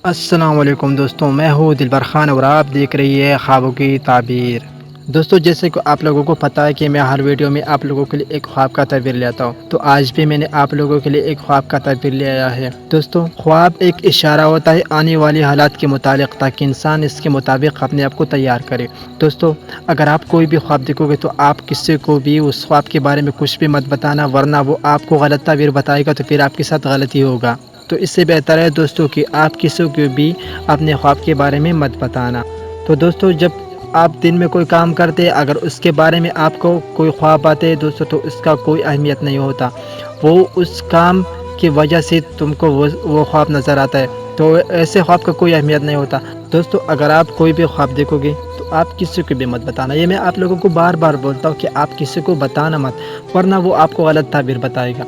السلام علیکم دوستوں، میں ہوں دلبر خان اور آپ دیکھ رہی ہے خوابوں کی تعبیر۔ دوستوں، جیسے کہ آپ لوگوں کو پتہ ہے کہ میں ہر ویڈیو میں آپ لوگوں کے لیے ایک خواب کا تعبیر لیتا ہوں، تو آج بھی میں نے آپ لوگوں کے لیے ایک خواب کا تعبیر لے آیا ہے۔ دوستوں، خواب ایک اشارہ ہوتا ہے آنے والی حالات کے متعلق، تاکہ انسان اس کے مطابق اپنے آپ کو تیار کرے۔ دوستوں، اگر آپ کوئی بھی خواب دیکھو گے تو آپ کسی کو بھی اس خواب کے بارے میں کچھ بھی مت بتانا، ورنہ وہ آپ کو غلط تعبیر بتائے گا تو پھر آپ کے ساتھ غلطی ہوگا۔ تو اس سے بہتر ہے دوستوں کہ آپ کسی کو بھی اپنے خواب کے بارے میں مت بتانا۔ تو دوستوں، جب آپ دن میں کوئی کام کرتے، اگر اس کے بارے میں آپ کو کوئی خواب آتے دوستوں، تو اس کا کوئی اہمیت نہیں ہوتا، وہ اس کام کی وجہ سے تم کو وہ خواب نظر آتا ہے، تو ایسے خواب کا کوئی اہمیت نہیں ہوتا۔ دوستوں، اگر آپ کوئی بھی خواب دیکھو گے تو آپ کسی کو بھی مت بتانا۔ یہ میں آپ لوگوں کو بار بار بولتا ہوں کہ آپ کسی کو بتانا مت، ورنہ وہ آپ کو غلط تعبیر بتائے گا۔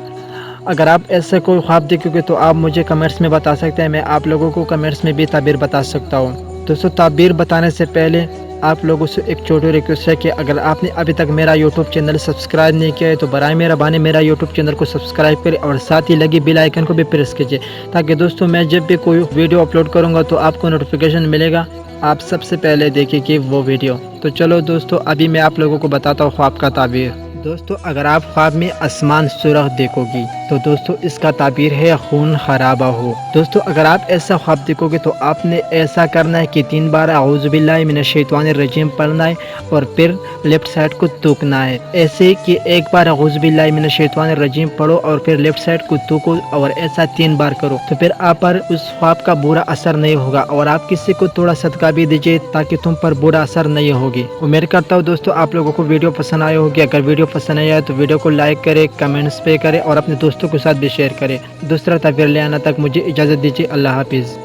اگر آپ ایسے کوئی خواب دیکھو گے تو آپ مجھے کمنٹس میں بتا سکتے ہیں، میں آپ لوگوں کو کمنٹس میں بھی تعبیر بتا سکتا ہوں۔ دوستوں، تعبیر بتانے سے پہلے آپ لوگوں سے ایک چھوٹی ریکویسٹ ہے کہ اگر آپ نے ابھی تک میرا یوٹیوب چینل سبسکرائب نہیں کیا ہے تو برائے مہربانی میرا یوٹیوب چینل کو سبسکرائب کریں اور ساتھ ہی لگی بیل آئیکن کو بھی پریس کیجیے، تاکہ دوستوں میں جب بھی کوئی ویڈیو اپلوڈ کروں گا تو آپ کو نوٹیفیکیشن ملے گا، آپ سب سے پہلے دیکھیں کہ وہ ویڈیو۔ تو چلو دوستوں، ابھی میں آپ لوگوں کو بتاتا ہوں خواب کا تعبیر۔ دوستو، اگر آپ خواب میں آسمان سرخ دیکھو گی تو دوستو اس کا تعبیر ہے خون خرابہ ہو۔ دوستو، اگر آپ ایسا خواب دیکھو گے تو آپ نے ایسا کرنا ہے کہ 3 بار اعوذ باللہ من الشیطان الرجیم پڑھنا ہے اور پھر لیفٹ سائڈ کو تھوکنا ہے، ایسے کہ ایک بار اعوذ باللہ من الشیطان الرجیم پڑھو اور پھر لیفٹ سائڈ کو تھوکو، اور ایسا 3 بار کرو، تو پھر آپ پر اس خواب کا برا اثر نہیں ہوگا، اور آپ کسی کو تھوڑا صدقہ بھی دیجیے تاکہ تم پر برا اثر نہیں ہوگی۔ امید کرتا ہوں دوستو آپ لوگوں کو ویڈیو پسند آئی ہوگی۔ اگر ویڈیو پسند آیا ہے تو ویڈیو کو لائک کرے، کمنٹس پہ کرے اور اپنے دوستوں کے ساتھ بھی شیئر کرے۔ دوسرا تعبیر لے آنا تک مجھے اجازت دیجیے۔ اللہ حافظ۔